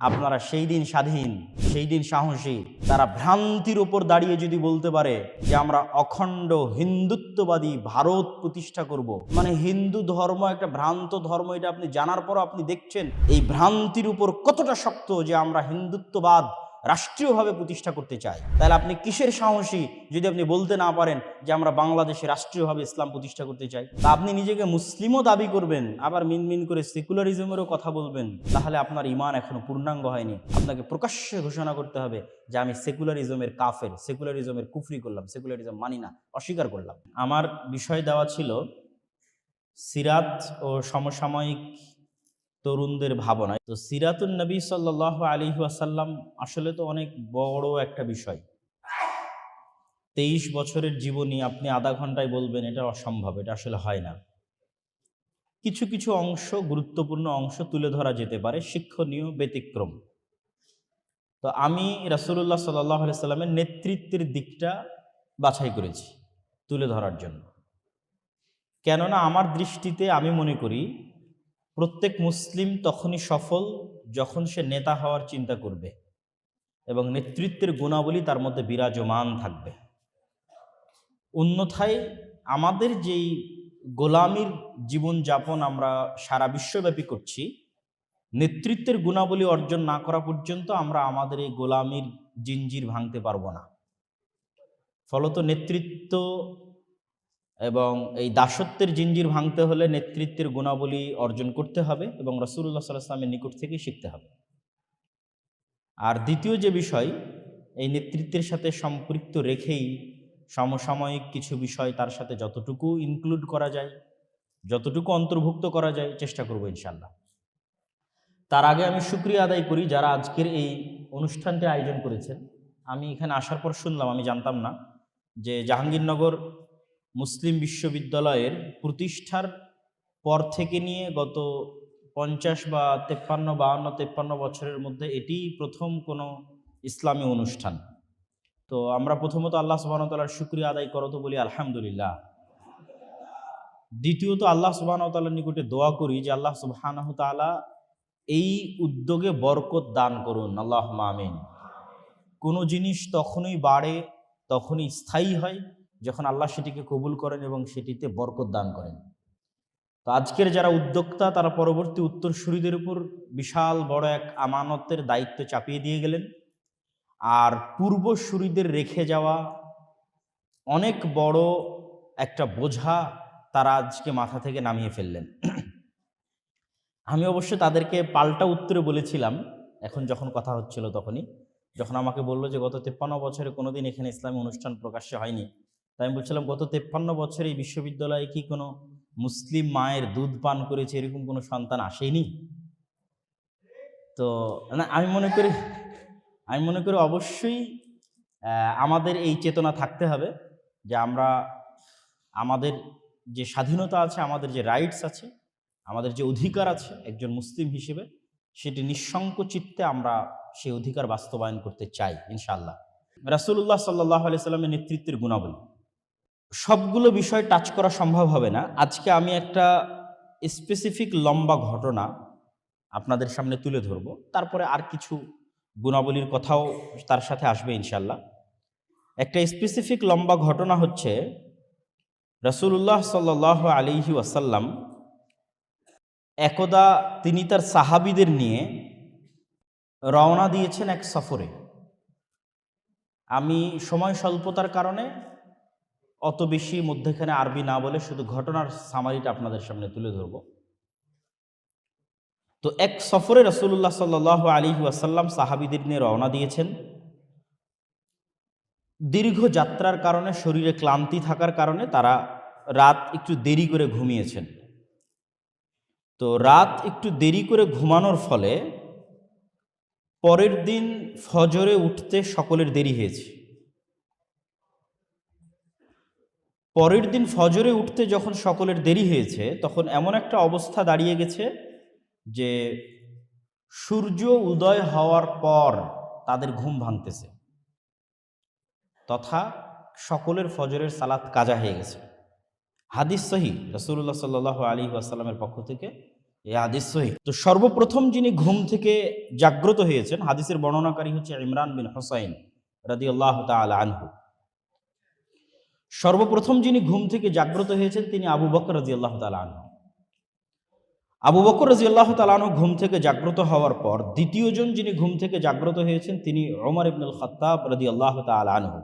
আপনারা সেই দিন স্বাধীন, সেই দিন সাহসী। তারা ভ্রান্তির উপর দাঁড়িয়ে যদি বলতে পারে যে আমরা অখণ্ড হিন্দুত্ববাদী ভারত প্রতিষ্ঠা করব, মানে হিন্দু ধর্ম একটা ভ্রান্ত ধর্ম, এটা আপনি জানার পরও আপনি দেখছেন এই ভ্রান্তির উপর কতটা শক্ত যে আমরা হিন্দুত্ববাদ রাষ্ট্রীয়ভাবে প্রতিষ্ঠা করতে চাই। তাহলে আপনি কিসের সাহসী যদি আপনি বলতে না পারেন যে আমরা বাংলাদেশে রাষ্ট্রীয়ভাবে ইসলাম প্রতিষ্ঠা করতে চাই? তা আপনি নিজেকে মুসলিমও দাবি করবেন, আবার মিনমিন করে সেকুলারিজমেরও কথা বলবেন, তাহলে আপনার ঈমান এখনো পূর্ণাঙ্গ হয়নি। আপনাকে প্রকাশ্যে ঘোষণা করতে হবে যে আমি সেকুলারিজমের কাফের, সেকুলারিজমের কুফরি করলাম, সেকুলারিজম মানি না, অস্বীকার করলাম। আমার বিষয় দেওয়া ছিল সিরাত ও সমসাময়িক তরুণদের ভাবনা। তো সিরাতুন নবী সাল্লাল্লাহু আলাইহি ওয়াসাল্লাম আসলে তো অনেক বড় একটা বিষয়। 23 বছরের জীবনী আপনি আধা ঘন্টায় বলবেন, এটা অসম্ভব, এটা আসলে হয় না। কিছু কিছু অংশ, গুরুত্বপূর্ণ অংশ তুলে ধরা যেতে পারে, শিক্ষণীয় ব্যতিক্রম। তো আমি রাসূলুল্লাহ সাল্লাল্লাহু আলাইহি সাল্লামের নেতৃত্বের দিকটা বাছাই করেছি তুলে ধরার জন্য। কেননা আমার দৃষ্টিতে আমি মনে করি প্রত্যেক মুসলিম তখনই সফল যখন সে নেতা হওয়ার চিন্তা করবে এবং নেতৃত্বের গুণাবলী তার মধ্যে বিরাজমান থাকবে। অন্যথায় আমাদের যেই গোলামির জীবনযাপন আমরা সারা বিশ্বব্যাপী করছি, নেতৃত্বের গুণাবলী অর্জন না করা পর্যন্ত আমরা আমাদের এই গোলামির জিঞ্জির ভাঙতে পারবো না। ফলত নেতৃত্ব এবং এই দাসত্বের জিঞ্জির ভাঙতে হলে নেতৃত্বের গুণাবলী অর্জন করতে হবে এবং রাসূলুল্লাহ সাল্লাল্লাহু আলাইহি ওয়াসাল্লামের নিকট থেকেই শিখতে হবে। আর দ্বিতীয় যে বিষয়, এই নেতৃত্বের সাথে সম্পৃক্ত রেখেই সমসাময়িক কিছু বিষয় তার সাথে যতটুকু ইনক্লুড করা যায়, যতটুকু অন্তর্ভুক্ত করা যায় চেষ্টা করব ইনশাআল্লাহ। তার আগে আমি শুকরিয়া আদায় করি যারা আজকের এই অনুষ্ঠানটি আয়োজন করেছেন। আমি এখানে আসার পর শুনলাম, আমি জানতাম না, যে জাহাঙ্গীরনগর মুসলিম বিশ্ববিদ্যালয়ের প্রতিষ্ঠার পর থেকে নিয়ে গত 50 বা 53 বছরের মধ্যে এটিই প্রথম কোনো ইসলামী অনুষ্ঠান। তো আমরা প্রথমত আল্লাহ সুবহানাহু ওয়া তাআলার শুকরিয়া আদায় করতে বলি আলহামদুলিল্লাহ। দ্বিতীয়ত আল্লাহ সুবহানাহু ওয়া তাআলার নিকটে দোয়া করি যে আল্লাহ সুবহানাহু ওয়া তাআলা এই উদ্যোগে বরকত দান করুন, আল্লাহুম্মা আমিন। কোনো জিনিস তখনই বাড়ে, তখনই স্থায়ী হয় যখন আল্লাহ সেটিকে কবুল করেন এবং সেটিতে বরকত দান করেন। তো আজকের যারা উদ্যোক্তা তারা পরবর্তী উত্তরসূরিদের উপর বিশাল বড় এক আমানতের দায়িত্ব চাপিয়ে দিয়ে গেলেন, আর পূর্বসূরিদের রেখে যাওয়া অনেক বড় একটা বোঝা তারা আজকে মাথা থেকে নামিয়ে ফেললেন। আমি অবশ্য তাদেরকে পাল্টা উত্তরে বলেছিলাম, এখন যখন কথা হচ্ছিল তখনই, যখন আমাকে বললো যে গত 53 বছরে কোনোদিন এখানে ইসলামী অনুষ্ঠান প্রকাশ্যে হয়নি, তাই আমি বলছিলাম গত 53 বছরে এই বিশ্ববিদ্যালয়ে কি কোনো মুসলিম মায়ের দুধ পান করেছে এরকম কোনো সন্তান আসেনি? তো না, আমি মনে করি অবশ্যই আমাদের এই চেতনা থাকতে হবে যে আমরা আমাদের যে স্বাধীনতা আছে, আমাদের যে রাইটস আছে, আমাদের যে অধিকার আছে একজন মুসলিম হিসেবে, সেটি নিঃসংক চিত্তে আমরা সেই অধিকার বাস্তবায়ন করতে চাই ইনশাআল্লাহ। রাসূলুল্লাহ সাল্লাল্লাহু আলাইহি সাল্লামের নেতৃত্বের গুণাবলী, সবগুলো বিষয় টাচ করা সম্ভব হবে না। আজকে আমি একটা স্পেসিফিক লম্বা ঘটনা আপনাদের সামনে তুলে ধরব, তারপরে আর কিছু গুণাবলীর কথাও তার সাথে আসবে ইনশাআল্লাহ। একটা স্পেসিফিক লম্বা ঘটনা হচ্ছে রাসূলুল্লাহ সাল্লাল্লাহু আলাইহি ওয়াসাল্লাম একদা তিনি তার সাহাবীদের নিয়ে রওনা দিয়েছেন এক সফরে। আমি সময় স্বল্পতার কারণে অত বেশি মধ্যেখানে আরবি না বলে শুধু ঘটনার সামারিটা আপনাদের সামনে তুলে ধরব। তো এক সফরে রাসূলুল্লাহ সাল্লাল্লাহু আলাইহি ওয়াসাল্লাম সাহাবীদের নিয়ে রওনা দিয়েছেন। দীর্ঘ যাত্রার কারণে, শরীরে ক্লান্তি থাকার কারণে তারা রাত একটু দেরি করে ঘুমিয়েছেন। তো রাত একটু দেরি করে ঘুমানোর ফলে পরের দিন ফজরে উঠতে সকলের দেরি হয়েছে। পরের দিন ফজরে উঠতে যখন সকলের দেরি হয়েছে, তখন এমন একটা অবস্থা দাঁড়িয়ে গেছে যে সূর্য উদয় হওয়ার পর তাদের ঘুম ভাঙতেছে, তথা সকলের ফজরের সালাত কাজা হয়ে গেছে। হাদিস সহিহ, রাসূলুল্লাহ সাল্লাল্লাহু আলাইহি ওয়াসাল্লামের পক্ষ থেকে এই হাদিস সহিহ। তো সর্বপ্রথম যিনি ঘুম থেকে জাগ্রত হয়েছেন, হাদিসের বর্ণনাকারী হচ্ছে ইমরান বিন হুসাইন রাদিয়াল্লাহু তাআলা আনহু। সর্বপ্রথম যিনি ঘুম থেকে জাগ্রত হয়েছেন তিনি আবু বকর রাদিয়াল্লাহু তাআলা আনহু। আবু বকর রাদিয়াল্লাহু তাআলা আনহু ঘুম থেকে জাগ্রত হওয়ার পর দ্বিতীয় জন যিনি ঘুম থেকে জাগ্রত হয়েছেন তিনি ওমর ইবনুল খাত্তাব রাদিয়াল্লাহু তাআলা আনহু।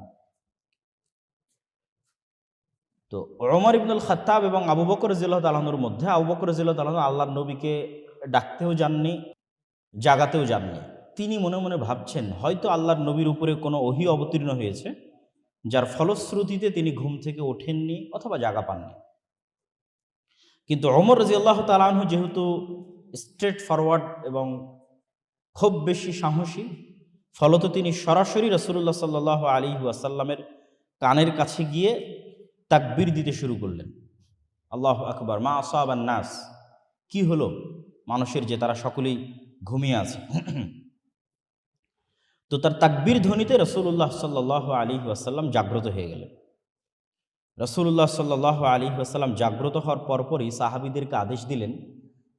তো ওমর ইবনুল খাত্তাব এবং আবু বকর রাদিয়াল্লাহু তাআলা আনহুর মধ্যে আবু বকর রাদিয়াল্লাহু তাআলা আনহু আল্লাহর নবীকে ডাকতেও যাননি, জাগাতেও যাননি। তিনি মনে মনে ভাবছেন হয়তো আল্লাহর নবীর উপরে কোনো ওহী অবতীর্ণ হয়েছে, যার ফলশ্রুতিতে তিনি ঘুম থেকে ওঠেননি অথবা জাগা পাননি। কিন্তু ওমর রাদিয়াল্লাহু তাআলা আনহু যেহেতু স্ট্রেট ফরওয়ার্ড এবং খুব বেশি সাহসী, ফলত তিনি সরাসরি রাসূলুল্লাহ সাল্লাল্লাহু আলাইহি ওয়াসাল্লামের কানের কাছে গিয়ে তাকবীর দিতে শুরু করলেন। আল্লাহু আকবার, মা আসাবান নাস, কি হলো মানুষের যে তারা সকলেই ঘুমিয়ে আছে। তো তার তাকবীর ধ্বনিতে রাসূলুল্লাহ সাল্লাল্লাহু আলাইহি ওয়াসাল্লাম জাগ্রত হয়ে গেলেন। রাসূলুল্লাহ সাল্লাল্লাহু আলাইহি ওয়াসাল্লাম জাগ্রত হওয়ার পরপরই সাহাবীদেরকে আদেশ দিলেন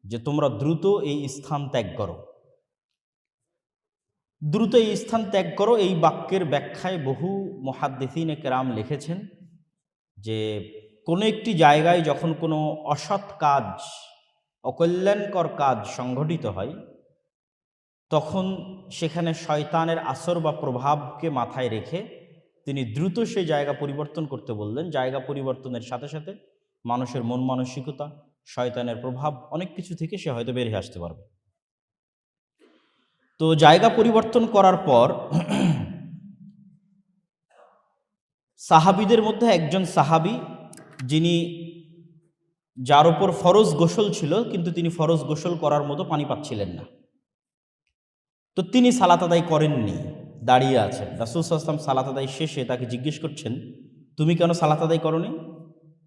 যে তোমরা দ্রুত এই স্থান ত্যাগ করো, দ্রুত এই স্থান ত্যাগ করো। এই বাক্যের ব্যাখ্যায় বহু মুহাদ্দিসিনে কেরাম লিখেছেন যে কোনো একটি জায়গায় যখন কোনো অসৎ কাজ, অকল্যাণকর কাজ সংঘটিত হয়, তখন সেখানে শয়তানের আসর বা প্রভাবকে মাথায় রেখে তিনি দ্রুত সেই জায়গা পরিবর্তন করতে বললেন। জায়গা পরিবর্তনের সাথে সাথে মানুষের মন মানসিকতা, শয়তানের প্রভাব, অনেক কিছু থেকে সে হয়তো বেরিয়ে আসতে পারবে। তো জায়গা পরিবর্তন করার পর সাহাবীদের মধ্যে একজন সাহাবী, যিনি যার উপর ফরজ গোসল ছিল কিন্তু তিনি ফরজ গোসল করার মতো পানি পাচ্ছিলেন না, তো তিনি সালাত আদায় করেননি, দাঁড়িয়ে আছেন। রাসূল সাল্লাল্লাহু আলাইহি ওয়াসাল্লাম সালাত আদায় শেষে তাকে জিজ্ঞেস করছেন, তুমি কেন সালাত আদায় করনি?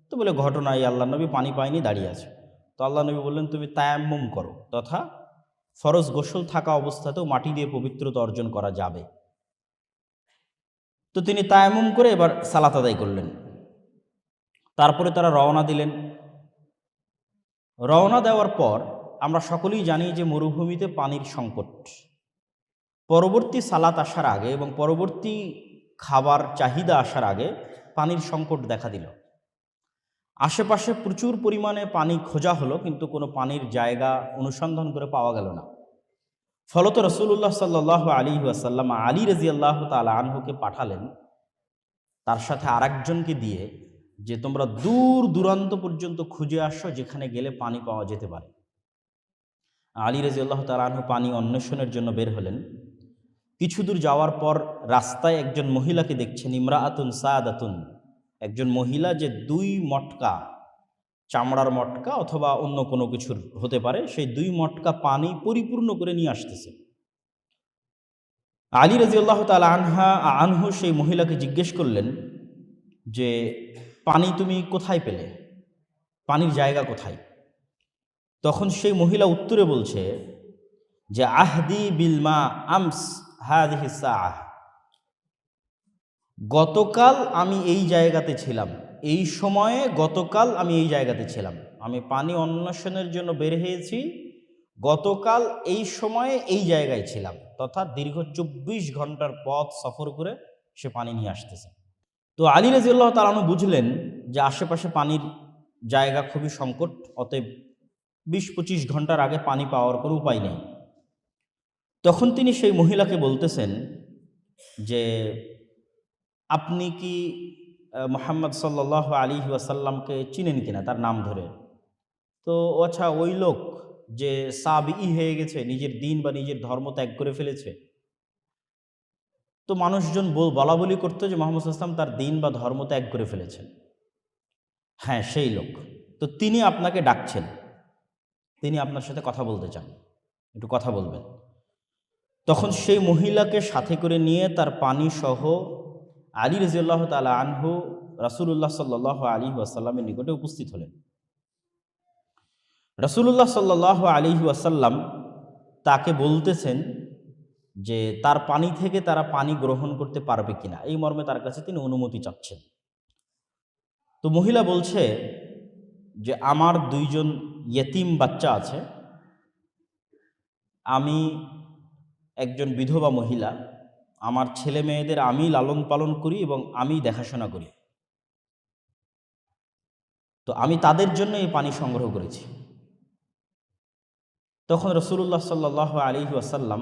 তো বলে, ঘটনা এই আল্লাহর নবী পানি পায়নি, দাঁড়িয়ে আছে। তো আল্লাহর নবী বললেন, তুমি তায়াম্মুম করো, তথা ফরজ গোসল থাকা অবস্থাতেও মাটি দিয়ে পবিত্রতা অর্জন করা যাবে। তো তিনি তায়াম্মুম করে এবার সালাত আদায় করলেন। তারপরে তারা রওনা দিলেন। রওনা দেওয়ার পর আমরা সকলেই জানি যে মরুভূমিতে পানির সংকট। পরবর্তী সালাত আসার আগে এবং পরবর্তী খাবার চাহিদা আসার আগে পানির সংকট দেখা দিল। আশেপাশে প্রচুর পরিমাণে পানি খোঁজা হলো, কিন্তু কোনো পানির জায়গা অনুসন্ধান করে পাওয়া গেল না। ফলত রাসূলুল্লাহ সাল্লাল্লাহু আলাইহি ওয়াসাল্লাম আলী রাদিয়াল্লাহু তাআলা আনহুকে পাঠালেন তার সাথে আরেকজনকে দিয়ে, যে তোমরা দূর দূরান্ত পর্যন্ত খুঁজে আসো যেখানে গেলে পানি পাওয়া যেতে পারে। আলী রাদিয়াল্লাহু তাআলা আনহু পানি অন্বেষণের জন্য বের হলেন। কিছু দূর যাওয়ার পর রাস্তায় একজন মহিলাকে দেখছেন, ইমরাআতুন সাদাতুন, একজন মহিলা যে 2 মটকা, চামড়ার মটকা অথবা অন্য কোনো কিছুর হতে পারে, সেই 2 মটকা পানি পরিপূর্ণ করে নিয়ে আসতেছে। আলী রাদিয়াল্লাহু তাআলা আনহু সেই মহিলাকে জিজ্ঞেস করলেন যে পানি তুমি কোথায় পেলে, পানির জায়গা কোথায়? তখন সেই মহিলা উত্তরে বলছে যে আহদি বিল মা আমস হাযিহি সাআহ, গতকাল আমি এই জায়গাতে ছিলাম, এই সময়ে গতকাল আমি এই জায়গাতে ছিলাম, আমি পানি অন্বেষণের জন্য বের হয়েছি, গতকাল এই সময়ে এই জায়গায় ছিলাম, তথা দীর্ঘ 24 ঘন্টার পথ সফর করে সে পানি নিয়ে আসতেছে। তো আলী রাদিয়াল্লাহু তাআলা আনহু বুঝলেন যে আশেপাশে পানির জায়গা খুবই সংকট, অতএব 20-25 ঘন্টার আগে পানি পাওয়ার কোনো উপায় নেই। তখন তিনি সেই মহিলাকে বলতেছেন যে আপনি কি মুহাম্মদ সাল্লাল্লাহু আলাইহি ওয়াসাল্লামকে চিনেন কিনা, তার নাম ধরে। তো আচ্ছা, ওই লোক যে সাবিই হয়ে গেছে, নিজের দিন বা নিজের ধর্ম ত্যাগ করে ফেলেছে। তো মানুষজন বলা বলি করতো যে মুহাম্মদ সাল্লাল্লাহু আলাইহি ওয়াসাল্লাম তার দিন বা ধর্ম ত্যাগ করে ফেলেছেন। হ্যাঁ, সেই লোক। তো তিনি আপনাকে ডাকছেন, তিনি আপনার সাথে কথা বলতে চান, একটু কথা বলবেন। তখন সেই মহিলাকে সাথে করে নিয়ে তার পানি সহ আলী রাদিয়াল্লাহু তাআলা আনহু রাসূলুল্লাহ সাল্লাল্লাহু আলাইহি ওয়াসাল্লামের নিকটে উপস্থিত হলেন। রাসূলুল্লাহ সাল্লাল্লাহু আলাইহি ওয়াসাল্লাম তাকে বলতেছেন যে তার পানি থেকে তারা পানি গ্রহণ করতে পারবে কিনা, এই মর্মে তার কাছে তিনি অনুমতি চাচ্ছেন। তো মহিলা বলছে যে আমার 2 জন ইয়েতিম বাচ্চা আছে, আমি একজন বিধবা মহিলা, আমার ছেলে মেয়েদের আমি লালন পালন করি এবং আমি দেখাশোনা করি, তো আমি তাদের জন্য এই পানি সংগ্রহ করেছি। তখন রাসূলুল্লাহ সাল্লাল্লাহু আলাইহি ওয়াসাল্লাম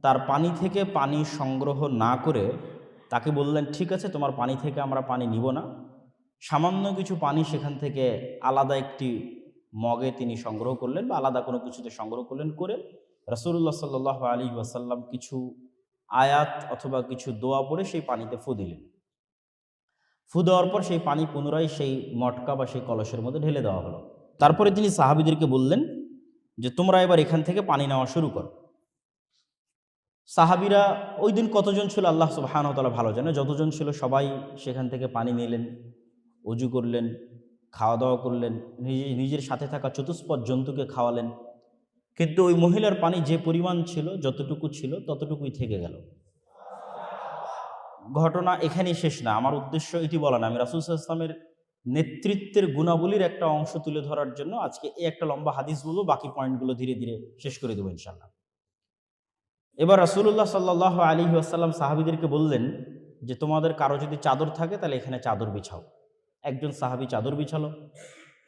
তার পানি থেকে পানি সংগ্রহ না করে তাকে বললেন, ঠিক আছে, তোমার পানি থেকে আমরা পানি নিব না। সামান্য কিছু পানি সেখান থেকে আলাদা একটি মগে তিনি সংগ্রহ করলেন বা আলাদা কোনো কিছুতে সংগ্রহ করলেন, করে রাসূলুল্লাহ সাল্লাল্লাহু আলাইহি ওয়াসাল্লাম কিছু আয়াত অথবা কিছু দোয়া পড়ে সেই পানিতে ফু দিলেন। ফু দেওয়ার পর সেই পানি পুনরায় সেই মটকা বা সেই কলসের মধ্যে ঢেলে দেওয়া হলো। তারপরে তিনি সাহাবীদেরকে বললেন যে, তোমরা এবার এখান থেকে পানি নেওয়া শুরু করো। সাহাবীরা ওই দিন কতজন ছিল আল্লাহ সুবহানাহু ওয়া তাআলা ভালো জানে, যতজন ছিল সবাই সেখান থেকে পানি নিলেন, অজু করলেন, খাওয়া দাওয়া করলেন, নিজের সাথে থাকা চতুষ্পদ জন্তুকে খাওয়ালেন। কিন্তু ওই মহিলার পানি যে পরিমাণ ছিল, যতটুকু ছিল ততটুকুই থেকে গেল। ঘটনা এখানেই শেষ না, আমার উদ্দেশ্য এটি বলা না। আমি রাসূল সাল্লাল্লাহু আলাইহি ওয়াসাল্লামের নেতৃত্বের গুণাবলীর একটা অংশ তুলে ধরার জন্য আজকে এই একটা লম্বা হাদিস বলবো, বাকি পয়েন্টগুলো ধীরে ধীরে শেষ করে দেবো ইনশাআল্লাহ। এবার রাসূলুল্লাহ সাল্লাল্লাহু আলাইহি ওয়াসাল্লাম সাহাবীদেরকে বললেন যে, তোমাদের কারো যদি চাদর থাকে তাহলে এখানে চাদর বিছাও। একজন সাহাবী চাদর বিছালো।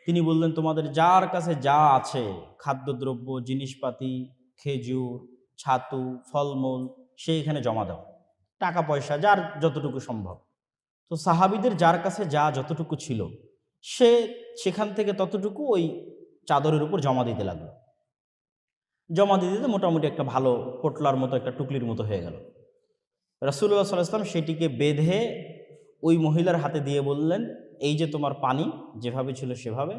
তিনি বললেন, তোমাদের যার কাছে যা আছে, খাদ্যদ্রব্য, জিনিসপাতি, খেজুর, ছাতু, ফলমূল, সে এখানে জমা দাও, টাকা পয়সা যার যতটুকু সম্ভব। তো সাহাবীদের যার কাছে যা যতটুকু ছিল, সে সেখান থেকে ততটুকু ওই চাদরের উপর জমা দিতে লাগলো। জমা দিতে দিতে মোটামুটি একটা ভালো পোটলার মতো, একটা টুকলির মতো হয়ে গেল। রাসূলুল্লাহ সাল্লাল্লাহু আলাইহি ওয়াসাল্লাম সেটিকে বেঁধে ওই মহিলার হাতে দিয়ে বললেন, এই যে তোমার পানি, যেভাবে ছিল সেভাবে,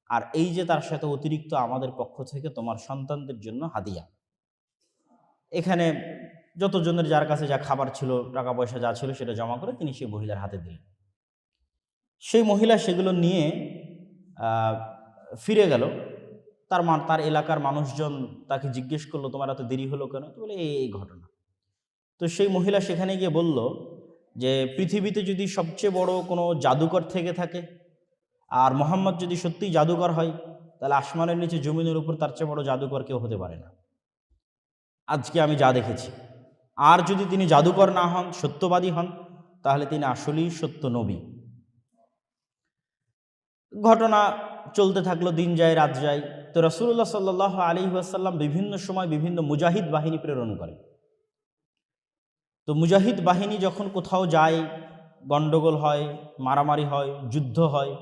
আর এই যে তার সাথে অতিরিক্ত আমাদের পক্ষ থেকে তোমার সন্তানদের জন্য হাদিয়া। এখানে যতজনের যার কাছে যা খাবার ছিল, টাকা পয়সা যা ছিল, সেটা জমা করে তিনি সেই মহিলার হাতে দিলেন। সেই মহিলা সেগুলো নিয়ে ফিরে গেল। তার এলাকার মানুষজন তাকে জিজ্ঞেস করলো, তোমার এত দেরি হলো কেন? তো বলে এই ঘটনা। তো সেই মহিলা সেখানে গিয়ে বলল যে, পৃথিবীতে যদি সবচেয়ে বড় কোনো জাদুকর থেকে থাকে, আর মোহাম্মদ যদি সত্যিই জাদুকর হয়, তাহলে আসমানের নিচে জমিনের উপর তার চেয়ে বড় জাদুকর কেউ হতে পারে না, আজকে আমি যা দেখেছি। আর যদি তিনি জাদুকর না হন, সত্যবাদী হন, তাহলে তিনি আসলেই সত্য নবী। ঘটনা চলতে থাকলো, দিন যায় রাত যায়। তো রাসূলুল্লাহ সাল্লাল্লাহু আলাইহি ওয়াসাল্লাম বিভিন্ন সময় বিভিন্ন মুজাহিদ বাহিনী প্রেরণ করেন। তো মুজাহিদ বাহিনী যখন কোথাও যায়, গণ্ডগোল হয়, মারামারি হয়, যুদ্ধ হয়,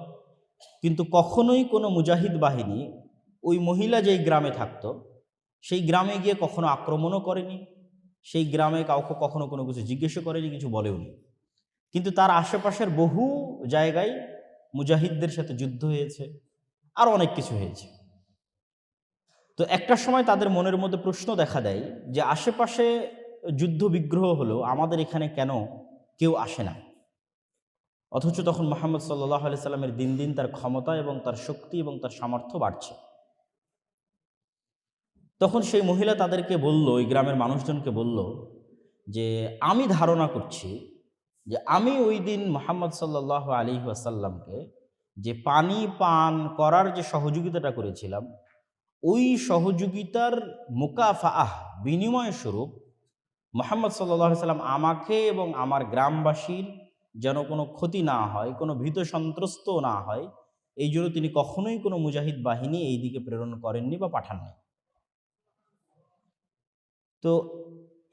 কিন্তু কখনোই কোনো মুজাহিদ বাহিনী ওই মহিলা যেই গ্রামে থাকতো সেই গ্রামে গিয়ে কখনো আক্রমণও করেনি, সেই গ্রামে কাউকে কখনো কোনো কিছু জিজ্ঞেসও করেনি, কিছু বলেওনি। কিন্তু তার আশেপাশের বহু জায়গায় মুজাহিদদের সাথে যুদ্ধ হয়েছে, আর অনেক কিছু হয়েছে। তো একটা সময় তাদের মনের মধ্যে প্রশ্ন দেখা দেয় যে, আশেপাশে যুদ্ধ বিগ্রহ হলো, আমাদের এখানে কেন কেউ আসে না? অথচ তখন মুহাম্মদ সাল্লাল্লাহু আলাইহি সাল্লামের দিন দিন তার ক্ষমতা এবং তার শক্তি এবং তার সামর্থ্য বাড়ছে। তখন সেই মহিলা তাদেরকে বলল, ওই গ্রামের মানুষজনকে বলল যে, আমি ধারণা করছি যে আমি ওই দিন মুহাম্মদ সাল্লাল্লাহু আলাইহি ওয়াসাল্লামকে যে পানি পান করার যে সহযোগিতাটা করেছিলাম, ওই সহযোগিতার মুকাফাআহ, বিনিময় স্বরূপ মুহাম্মদ সাল্লাল্লাহু আলাইহি সাল্লাম আমাকে এবং আমার গ্রামবাসীর যেন কোনো ক্ষতি না হয়, কোনো ভীত সন্ত্রস্ত না হয়, এই জন্য তিনি কখনোই কোনো মুজাহিদ বাহিনী এই দিকে প্রেরণ করেননি বা পাঠাননি। তো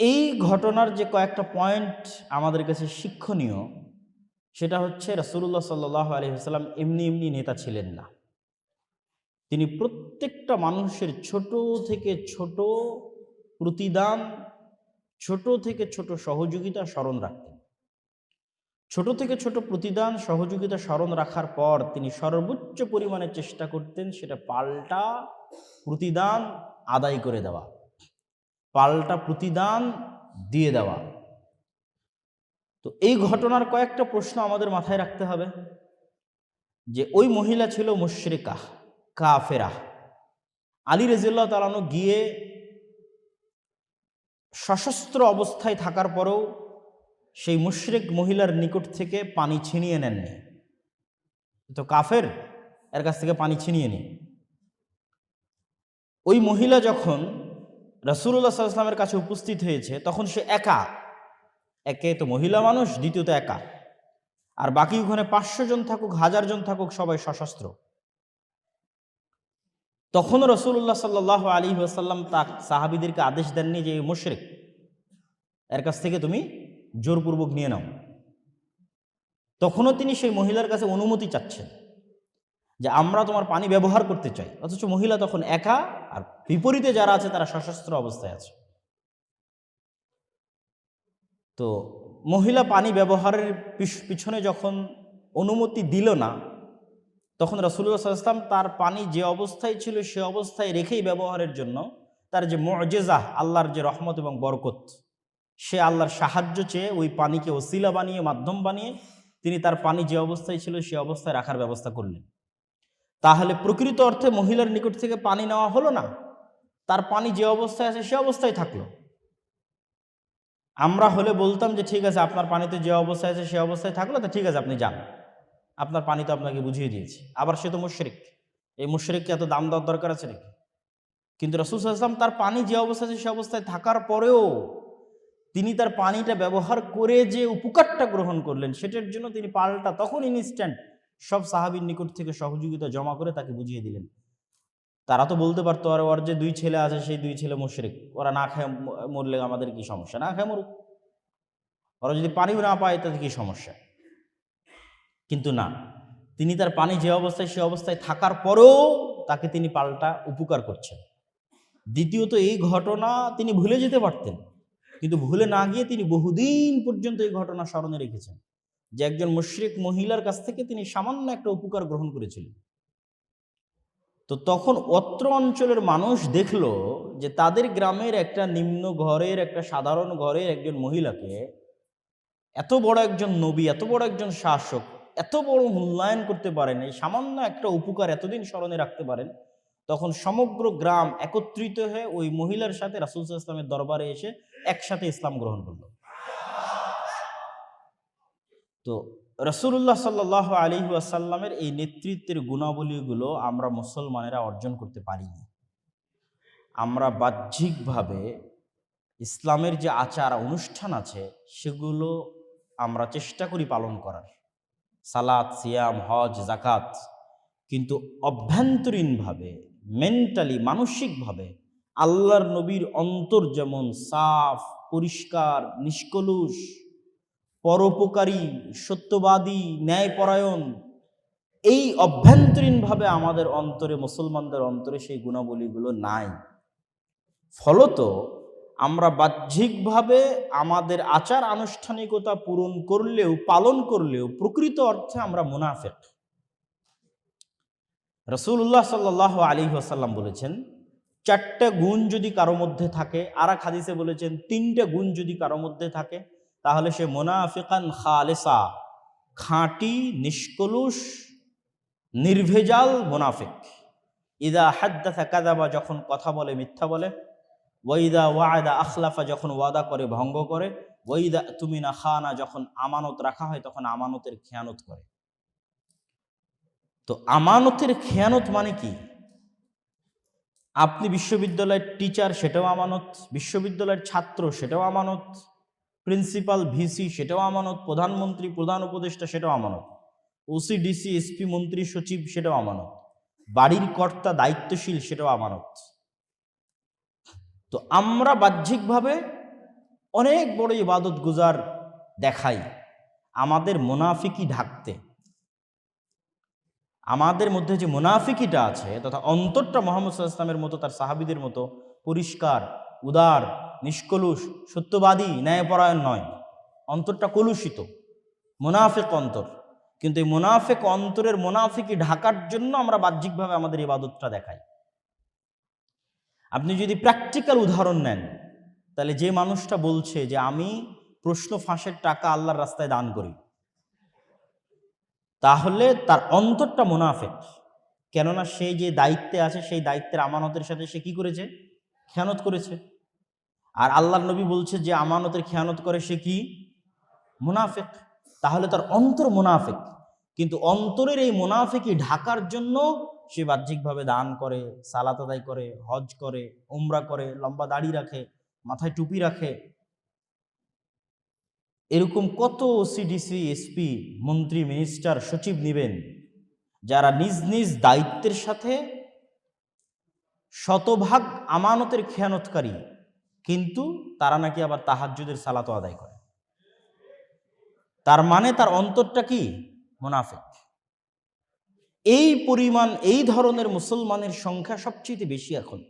এই ঘটনার যে কয়েকটা পয়েন্ট আমাদের কাছে শিক্ষণীয়, সেটা হচ্ছে রাসূলুল্লাহ সাল্লাল্লাহু আলাইহি ওয়াসাল্লাম এমনি এমনি নেতা ছিলেন না। তিনি প্রত্যেকটা মানুষের ছোট থেকে ছোট প্রতিদান, ছোট থেকে ছোট সহযোগিতা স্মরণ রাখতেন। ছোট থেকে ছোট প্রতিদান, সহযোগিতা স্মরণ রাখার পর তিনি সর্বোচ্চ পরিমাণে চেষ্টা করতেন সেটা পাল্টা প্রতিদান আদায় করে দেওয়া, পাল্টা প্রতিদান দিয়ে দেওয়া। তো এই ঘটনার কয়েকটা প্রশ্ন আমাদের মাথায় রাখতে হবে যে, ওই মহিলা ছিল মুশরিকা, কাফেরা। আলী রাদিয়াল্লাহু তাআলা আনহু গিয়ে সশস্ত্র অবস্থায় থাকার পরেও সেই মুশরিক মহিলার নিকট থেকে পানি ছিনিয়ে নেননি। তো কাফের, এর কাছ থেকে পানি ছিনিয়ে নি। ওই মহিলা যখন রাসূলুল্লাহ সাল্লাল্লাহু আলাইহি ওয়াসাল্লামের কাছে উপস্থিত হয়েছে, তখন সে একা, একে তো মহিলা মানুষ, দ্বিতীয়ত একা, আর বাকি ওখানে 500 জন থাকুক 1000 জন থাকুক সবাই সশস্ত্র। তখন রাসূলুল্লাহ সাল্লাল্লাহু আলাইহি ওয়াসাল্লাম তার সাহাবীদেরকে আদেশ দেননি যে মুশরিক, এর কাছ থেকে তুমি জোরপূর্বক নিয়ে নাও। তখনও তিনি সেই মহিলার কাছে অনুমতি চাচ্ছেন যে আমরা তোমার পানি ব্যবহার করতে চাই, অথচ মহিলা তখন একা, আর বিপরীতে যারা আছে তারা সশস্ত্র অবস্থায় আছে। তো মহিলা পানি ব্যবহারের পিছনে যখন অনুমতি দিল না, তখন রাসূলুল্লাহ সাল্লাল্লাহু আলাইহি ওয়াসাল্লাম তার পানি যে অবস্থায় ছিল সে অবস্থায় রেখেই ব্যবহারের জন্য তার যে মুআজিজা, আল্লাহর যে রহমত এবং বরকত, সে আল্লাহর সাহায্য চেয়ে ওই পানিকে ওসিলা বানিয়ে, মাধ্যম বানিয়ে তিনি তার পানি যে অবস্থায় ছিল সে অবস্থায় রাখার ব্যবস্থা করলেন। তাহলে প্রকৃত অর্থে মহিলার নিকট থেকে পানি নেওয়া হলো না, তার পানি যে অবস্থায় আছে সে অবস্থায় থাকলো। আমরা হলে বলতাম যে ঠিক আছে, আপনার পানিতে যে অবস্থায় আছে সে অবস্থায় থাকলো, তো ঠিক আছে আপনি যান, আপনার পানি তো আপনাকে বুঝিয়ে দিয়েছি। আবার সে তো মুশরিক, এই মুশরিককে এত দাম দেওয়ার দরকার আছে নাকি? কিন্তু রাসূল সাল্লাল্লাহু আলাইহি ওয়াসাল্লাম তার পানি যে অবস্থায় আছে সে অবস্থায় থাকার পরেও তিনি তার পানিটা ব্যবহার করে যে উপকারটা গ্রহণ করলেন, সেটার জন্য তিনি পাল্টা তখন ইনস্ট্যান্ট সব সাহাবীর নিকট থেকে সহযোগিতা জমা করে তাকে বুঝিয়ে দিলেন। তারা তো বলতে পারতো, আর ওর যে 2 ছেলে আছে সেই 2 ছেলে মুশরিক, ওরা না খেয়ে মরলে আমাদের কি সমস্যা, না খেয়ে মরুক, ওরা যদি পানিও না পায় তাতে কি সমস্যা। কিন্তু না, তিনি তার পানি যে অবস্থায় সে অবস্থায় থাকার পরেও তাকে তিনি পাল্টা উপকার করছেন। দ্বিতীয়ত এই ঘটনা তিনি ভুলে যেতে পারতেন, কিন্তু ভুলে না গিয়ে তিনি বহুদিন পর্যন্ত এই ঘটনা স্মরণে রেখেছেন যে একজন মুশরিক মহিলার কাছ থেকে তিনি সামান্য একটা উপকার গ্রহণ করেছিলেন। তো তখন অত্র অঞ্চলের মানুষ দেখলো যে তাদের গ্রামের একটা নিম্ন ঘরের, একটা সাধারণ ঘরের একজন মহিলাকে এত বড় একজন নবী, এত বড় একজন শাসক এত বড় মূল্যায়ন করতে পারেন, এই সামান্য একটা উপকার এতদিন স্মরণে রাখতে পারেন। তখন সমগ্র গ্রাম একত্রিত হয়ে ওই মহিলার সাথে রাসূল সাল্লাল্লাহু আলাইহি ওয়াসাল্লামের দরবারে এসে একসাথে ইসলাম গ্রহণ করল। তো রাসূলুল্লাহ সাল্লাল্লাহু আলাইহি ওয়াসাল্লামের এই নেতৃত্বের গুণাবলীগুলো আমরা মুসলমানেরা অর্জন করতে পারিনি। আমরা বাহ্যিকভাবে ইসলামের যে আচার অনুষ্ঠান আছে সেগুলো আমরা চেষ্টা করি পালন করার, সালাত, সিয়াম, হজ, যাকাত, কিন্তু অভ্যন্তরীণভাবে, মেন্টালি, মানসিকভাবে আল্লাহর নবীর অন্তর যেমন সাফ, পরিষ্কার, নিষ্কলুষ, পরোপকারী, সত্যবাদী, ন্যায়পরায়ণ, এই অভ্যন্তরীণভাবে আমাদের অন্তরে, মুসলমানদের অন্তরে সেই গুণাবলীগুলো নাই। ফলত আমরা বাহ্যিকভাবে আমাদের আচার আনুষ্ঠানিকতা পূরণ করলেও, পালন করলেও প্রকৃত অর্থে আমরা মুনাফিক। রাসূলুল্লাহ সাল্লাল্লাহু আলাইহি ওয়াসাল্লাম বলেছেন 4টা গুণ যদি কারো মধ্যে থাকে, আর এক হাদিসে বলেছেন 3টা গুণ যদি কারো মধ্যে থাকে, তাহলে সে মুনাফিকান খালেসা, খাঁটি, নিষ্কলুষ, নির্ভেজাল মুনাফিক। ইদা হাদ্দাসা কাযাবা, যখন কথা বলে মিথ্যা বলে, ওয়াইদা ওয়াদা আখলাফা, যখন ওয়াদা করে ভঙ্গ করে, ওয়াইদা তুমিনা খানা, যখন আমানত রাখা হয় তখন আমানতের খেয়ানত করে। তো আমানতের খেয়ানত মানে কি? আপনি বিশ্ববিদ্যালয়ের টিচার, সেটাও আমানত, বিশ্ববিদ্যালয়ের ছাত্র সেটাও আমানত, প্রিন্সিপাল, ভিসি সেটাও আমানত, প্রধানমন্ত্রী, প্রধান উপদেষ্টা সেটাও আমানত, ওসি, ডিসি, এসপি, মন্ত্রী, সচিব সেটাও আমানত, বাড়ির কর্তা, দায়িত্বশীল সেটাও আমানত। তো আমরা বাহ্যিকভাবে অনেক বড় ইবাদত গুজার দেখাই আমাদের মুনাফিকি ঢাকতে। আমাদের মধ্যে যে মুনাফিকিটা আছে, তথা অন্তরটা মুহাম্মদ সাল্লাল্লাহু আলাইহি ওয়াসাল্লামের মতো, তার সাহাবীদের মতো পরিষ্কার, উদার, নিষ্কলুষ, সত্যবাদী, ন্যায়পরায়ণ নয়। অন্তরটা কলুষিত, মুনাফিক অন্তর। কিন্তু এই মুনাফিক অন্তরের মুনাফিকি ঢাকার জন্য আমরা বাহ্যিকভাবে আমাদের ইবাদতটা দেখাই। আপনি যদি প্র্যাকটিক্যাল উদাহরণ নেন, তাহলে যে মানুষটা বলছে যে আমি প্রশ্ন ফাঁসের টাকা আল্লাহর রাস্তায় দান করি, তাহলে তার অন্তরটা মুনাফিক। কেননা সে যে দায়িত্বে আছে সেই দায়িত্বের আমানতের সাথে সে কি করেছে? খেয়ানত করেছে। আর আল্লাহর নবী বলছে যে আমানতের খেয়ানত করে সে কি? মুনাফিক। তাহলে তার অন্তর মুনাফিক। কিন্তু অন্তরের এই মুনাফিকি ঢাকার জন্য সে বাহ্যিকভাবে দান করে, সালাত আদায় করে, হজ করে, উমরা করে, লম্বা দাড়ি রাখে, মাথায় টুপি রাখে। এরকম কত সিডিসি, এসপি, মন্ত্রী, মিনিস্টার, সচিব নিবেন যারা নিজ নিজ দায়িত্বের সাথে শতভাগ আমানতের খেয়ানতকারী, কিন্তু তারা নাকি আবার তাহাজ্জুদের সালাত আদায় করে। তার মানে তার অন্তরটা কি? মুনাফিক। এই পরিমাণ, এই ধরনের মুসলমানের সংখ্যা সবচেয়ে বেশি এখন।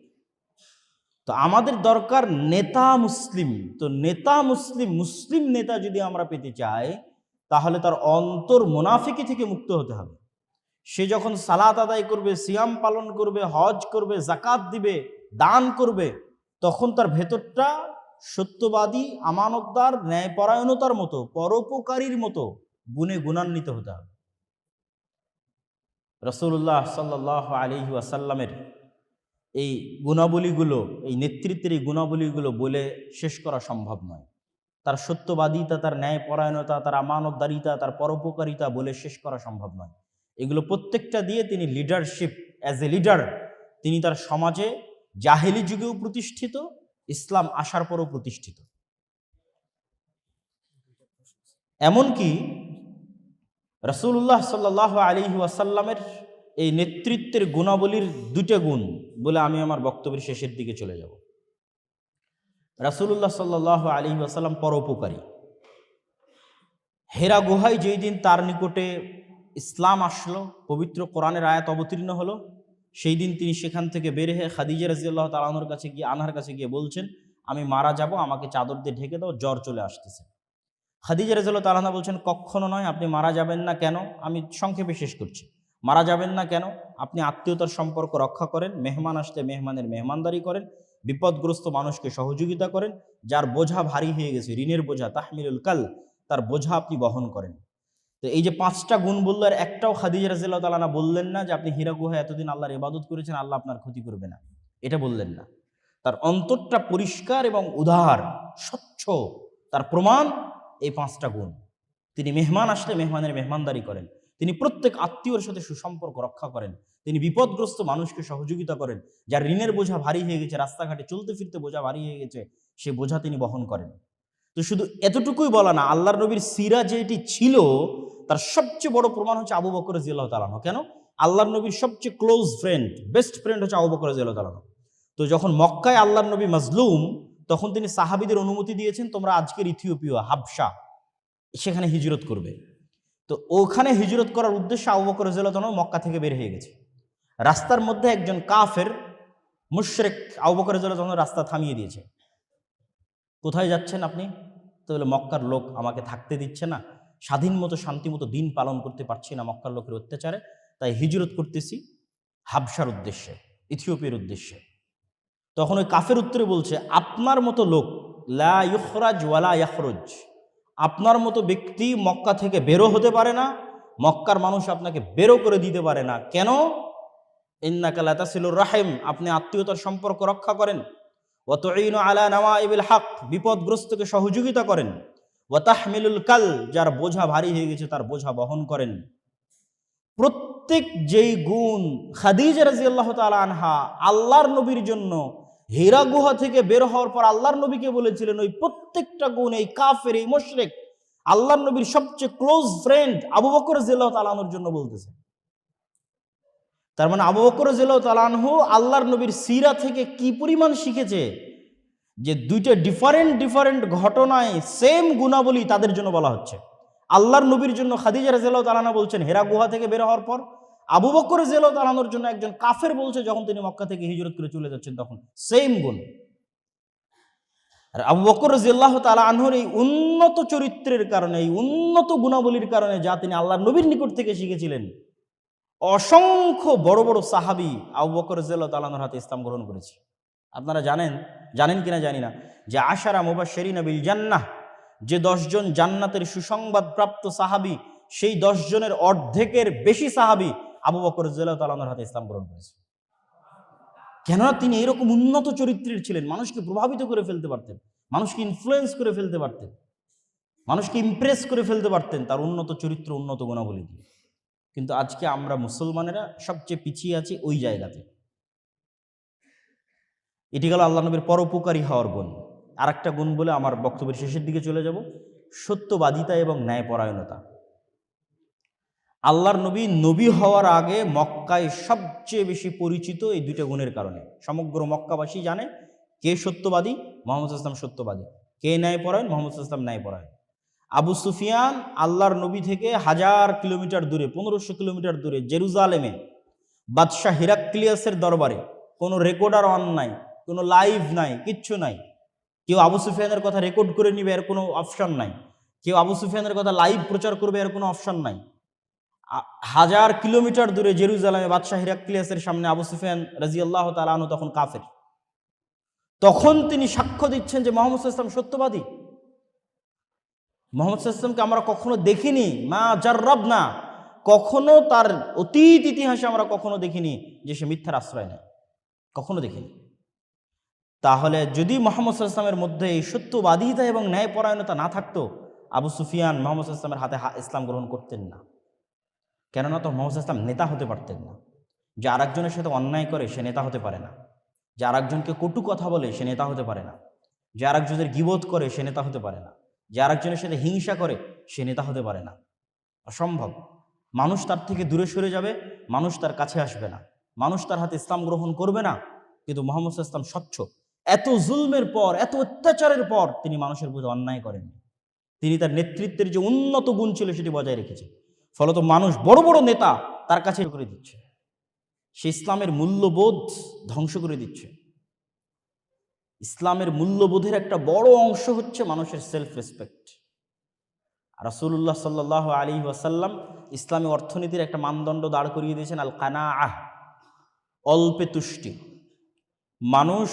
তো আমাদের দরকার নেতা মুসলিম। তো নেতা মুসলিম, মুসলিম নেতা যদি আমরা পেতে চাই, তাহলে তার অন্তর মুনাফিকি থেকে মুক্ত হতে হবে। সে যখন সালাত আদায় করবে, সিয়াম পালন করবে, হজ করবে, জাকাত দিবে, দান করবে, তখন তার ভেতরটা সত্যবাদী, আমানতদার, ন্যায়পরায়ণতার মতো, পরোপকারীর মতো গুণে গুণান্বিত হতে হবে। রাসূলুল্লাহ সাল্লাল্লাহু আলাইহি ওয়াসাল্লামের এই গুণাবলীগুলো, এই নেতৃত্বের এই গুণাবলীগুলো বলে শেষ করা সম্ভব নয়। তার সত্যবাদিতা, তার ন্যায়পরায়ণতা, তার আমানতদারিতা, তার পরোপকারিতা বলে শেষ করা সম্ভব নয়। এগুলো প্রত্যেকটা দিয়ে তিনি লিডারশিপ, অ্যাজ এ লিডার তিনি তার সমাজে জাহেলি যুগেও প্রতিষ্ঠিত, ইসলাম আসার পরও প্রতিষ্ঠিত। এমনকি রাসূলুল্লাহ সাল্লাল্লাহু আলাইহি ওয়াসাল্লামের এই নেতৃত্বের গুণাবলীর দুটো গুণ বলে আমি আমার বক্তব্যের শেষের দিকে চলে যাব। রাসূলুল্লাহ সাল্লাল্লাহু আলাইহি ওয়াসাল্লাম পরোপকারী। হেরা গুহায় যেই দিন তার নিকটে ইসলাম আসলো, পবিত্র কোরআনের আয়াত অবতীর্ণ হলো, সেই দিন তিনি সেখান থেকে বের হয়ে খাদিজা রাদিয়াল্লাহু তাআলা আনহার কাছে গিয়ে বলছেন, আমি মারা যাব, আমাকে চাদর দিয়ে ঢেকে দাও, জ্বর চলে আসতেছে। খাদিজা রাদিয়াল্লাহু তাআলা আনহা বলছেন, কখনো নয়, আপনি মারা যাবেন না। কেন? আমি সংক্ষেপে শেষ করছি। মারা যাবেন না কেন? আপনি আত্মীয়তার সম্পর্ক রক্ষা করেন, মেহমান আসলে মেহমানের মেহমানদারি করেন, বিপদগ্রস্ত মানুষকে সহযোগিতা করেন, যার বোঝা ভারী হয়ে গেছে, ঋণের বোঝা, তাহমিলুল কাল, তার বোঝা আপনি বহন করেন। তো এই যে 5টা গুণ বললো, আর একটাও খাদিজা রাদিয়াল্লাহু তাআলা আনহা বললেন না যে আপনি হীরা গুহায় এতদিন আল্লাহর ইবাদত করেছেন, আল্লাহ আপনার ক্ষতি করবে না, এটা বললেন না। তার অন্তরটা পরিষ্কার এবং উদার, স্বচ্ছ। তার প্রমাণ এই 5টা গুণ। তিনি মেহমান আসলে মেহমানের মেহমানদারি করেন, তিনি প্রত্যেক আত্মীয়র সাথে সুসম্পর্ক রক্ষা করেন, তিনি বিপদগ্রস্ত মানুষকে সহযোগিতা করেন, যার ঋণের বোঝা ভারী হয়ে গেছে, রাস্তাঘাটে চলতে ফিরতে বোঝা ভারী হয়ে গেছে, সে বোঝা তিনি বহন করেন। তো শুধু এতটুকুই বলা না, আল্লাহর নবীর সিরা যেটি ছিল তার সবচেয়ে বড় প্রমাণ হচ্ছে আবু বকর রাদিয়াল্লাহু তাআলা আনহু। কেন? আল্লাহর নবীর সবচেয়ে ক্লোজ ফ্রেন্ড, বেস্ট ফ্রেন্ড হচ্ছে আবু বকর রাদিয়াল্লাহু তাআলা আনহু। তো যখন মক্কায় আল্লাহর নবী মাজলুম, তখন তিনি সাহাবীদের অনুমতি দিয়েছেন, তোমরা আজকের ইথিওপিয়া, হাবশা, সেখানে হিজরত করবে। তো ওখানে হিজরত করার উদ্দেশ্যে আবু বকর রাদিয়াল্লাহু তাআলা মক্কা থেকে বের হয়ে গেছে। রাস্তার মধ্যে একজন কাফের মুশরিক আবু বকর রাদিয়াল্লাহু তাআলা রাস্তা থামিয়ে দিয়েছে। কোথায় যাচ্ছেন আপনি? তো বলে, মক্কার লোক আমাকে থাকতে দিচ্ছে না, স্বাধীন মতো শান্তি মতো দিন পালন করতে পারছি না মক্কার লোকের অত্যাচারে, তাই হিজরত করতেছি হাবশার উদ্দেশ্যে, ইথিওপিয়ার উদ্দেশ্যে। তখন ওই কাফের উত্তরে বলছে, আপনার মতো লোক লা ইখরাজ ওয়ালা ইয়াখরুজ, আপনার মতো ব্যক্তি মক্কা থেকে বেরো হতে পারে না, মক্কার মানুষ আপনাকে বেরো করে দিতে পারে না। কেন? ইন্নাকা লা তাসিলুর রাহিম, আপনি আত্মীয়তার সম্পর্ক রক্ষা করেন, ওয়া তুঈনু আলা নাওয়াইবিল হক, বিপদগ্রস্তকে সহযোগিতা করেন, ওয়া তাহমিলুল কাল, যার বোঝা ভারী হয়ে গেছে তার বোঝা বহন করেন। প্রত্যেক যেই গুণ খাদিজা রাদিয়াল্লাহু তাআলা আনহা আল্লাহর নবীর জন্য হীরা গুহা থেকে বের হওয়ার পর আল্লাহর নবীকে বলেছিলেন, ওই প্রত্যেকটা গুণ এই কাফের, এই মুশরিক আল্লাহর নবীর সবচেয়ে ক্লোজ ফ্রেন্ড আবু বকর রাদিয়াল্লাহু তাআলা আনহুর জন্য বলতেছে। তার মানে আবু বকর রাদিয়াল্লাহু তাআলা আনহু আল্লাহর নবীর সিরা থেকে কি পরিমাণ শিখেছে, যে দুইটা ডিফারেন্ট ঘটনায় সেম গুণাবলী তাদের জন্য বলা হচ্ছে। আল্লাহর নবীর জন্য খাদিজা রাদিয়াল্লাহু তাআলা আনহা বলছেন হেরা গুহা থেকে বের হওয়ার পর, আবু বকর রাদিয়াল্লাহু তাআলা আনহুর জন্য একজন কাফের বলছে যখন তিনি মক্কা থেকে হিজরত করে চলে যাচ্ছেন তখন সেম গুণ। আর আবু বকর রাদিয়াল্লাহু তাআলা আনহুর এই উন্নত চরিত্রের কারণে, এই উন্নত গুণাবলীর কারণে, যা তিনি আল্লাহর নবীর নিকট থেকে শিখেছিলেন, অসংখ্য বড় বড় সাহাবী আবু বকর রাদিয়াল্লাহু তাআলা আনহুর হাতে ইসলাম গ্রহণ করেছে। আপনারা জানেন কিনা জানি না, যে আশারা মুবাশশিরিনা বিল জান্নাহ, যে 10 জন জান্নাতের সুসংবাদ প্রাপ্ত সাহাবী, সেই 10 জনের অর্ধেকের বেশি সাহাবী আবু বকর রাদিয়াল্লাহু তাআলা আনহুর হাতে ইসলাম গ্রহণ করেছে। কেননা তিনি এরকম উন্নত চরিত্রের ছিলেন, মানুষকে প্রভাবিত করে ফেলতে পারতেন, মানুষকে ইনফ্লুয়েন্স করে ফেলতে পারতেন, মানুষকে ইমপ্রেস করে ফেলতে পারতেন তার উন্নত চরিত্র, উন্নত গুণাবলী দিয়ে। কিন্তু আজকে আমরা মুসলমানেরা সবচেয়ে পিছিয়ে আছি ওই জায়গাতে। এটি গেল আল্লাহ নবীর পরোপকারী হওয়ার গুণ। আর একটা গুণ বলে আমার বক্তব্যের শেষের দিকে চলে যাব, সত্যবাদিতা এবং ন্যায়পরায়ণতা। আল্লাহর নবী নবী হওয়ার আগে মক্কায় সবচেয়ে বেশি পরিচিত এই দুইটা গুণের কারণে। সমগ্র মক্কাবাসী জানে কে সত্যবাদী, মুহাম্মদ সাল্লাল্লাহু আলাইহি ওয়াসাল্লাম সত্যবাদী, কে ন্যায়পরায়ণ, মুহাম্মদ সাল্লাল্লাহু আলাইহি ওয়াসাল্লাম ন্যায়পরায়ণ। আবু সুফিয়ান আল্লাহর নবী থেকে 1000 কিলোমিটার দূরে, 1500 কিলোমিটার দূরে জেরুজালেমে বাদশাহ হিরাক্লিয়াসের দরবারে কোনো রেকর্ডার অন নাই, কোনো লাইভ নাই, কিচ্ছু নাই। কেউ আবু সুফিয়ানের কথা রেকর্ড করে নিবে এর কোনো অপশন নাই, কেউ আবু সুফিয়ানের কথা লাইভ প্রচার করবে এর কোনো অপশন নাই। 1000 কিলোমিটার দূরে জেরুজালেমে বাদশাহ হিরাক্লিয়াসের সামনে আবু সুফিয়ান রাদিয়াল্লাহু তাআলা আনহু তখন কাফের। তখন তিনি সাক্ষ্য দিচ্ছেন যে মুহাম্মদ সাল্লাল্লাহু আলাইহি ওয়াসাল্লাম সত্যবাদী। মুহাম্মদ সাল্লাল্লাহু আলাইহি ওয়াসাল্লামকে আমরা কখনো দেখিনি, মা জাররাবনা, কখনো তার অতীত ইতিহাসে আমরা কখনো দেখিনি যে সে মিথ্যার আশ্রয় নেয়, কখনো দেখিনি। তাহলে যদি মুহাম্মদ সাল্লাল্লাহু আলাইহি ওয়াসাল্লামের মধ্যে এই সত্যবাদিতা এবং ন্যায়পরায়ণতা না থাকতো, আবু সুফিয়ান মুহাম্মদ সাল্লাল্লাহু আলাইহি ওয়াসাল্লামের হাতে ইসলাম গ্রহণ করতেন না। কেননা তো মুহাম্মদ সাল্লাল্লাহু আলাইহি ওয়াসাল্লাম নেতা হতে পারতেন না। যে আরেকজনের সাথে অন্যায় করে সে নেতা হতে পারে না, যে আরেকজনকে কটু কথা বলে সে নেতা হতে পারে না, যে আরেকজনের গীবত করে সে নেতা হতে পারে না, যে আরেকজনের সাথে হিংসা করে সে নেতা হতে পারে না। অসম্ভব। মানুষ তার থেকে দূরে সরে যাবে, মানুষ তার কাছে আসবে না, মানুষ তার হাতে ইসলাম গ্রহণ করবে না। কিন্তু মুহাম্মদ সাল্লাল্লাহু আলাইহি ওয়াসাল্লাম স্বচ্ছ। এত জুলমের পর, এত অত্যাচারের পর তিনি মানুষের প্রতি অন্যায় করেননি। তিনি তার নেতৃত্বের যে উন্নত গুণ ছিল সেটি বজায় রেখেছে। ফলত মানুষ বড় বড় নেতা তার কাছে করে দিচ্ছে, সে ইসলামের মূল্যবোধ ধ্বংস করে দিচ্ছে। ইসলামের মূল্যবোধের একটা বড় অংশ হচ্ছে মানুষের সেলফ রেসপেক্ট। রাসূলুল্লাহ সাল্লাল্লাহু আলাইহি ওয়াসাল্লাম ইসলামী অর্থনীতির একটা মানদণ্ড দাঁড় করিয়ে দিয়েছেন, আল কানাআহ, অল্পে তুষ্টি। মানুষ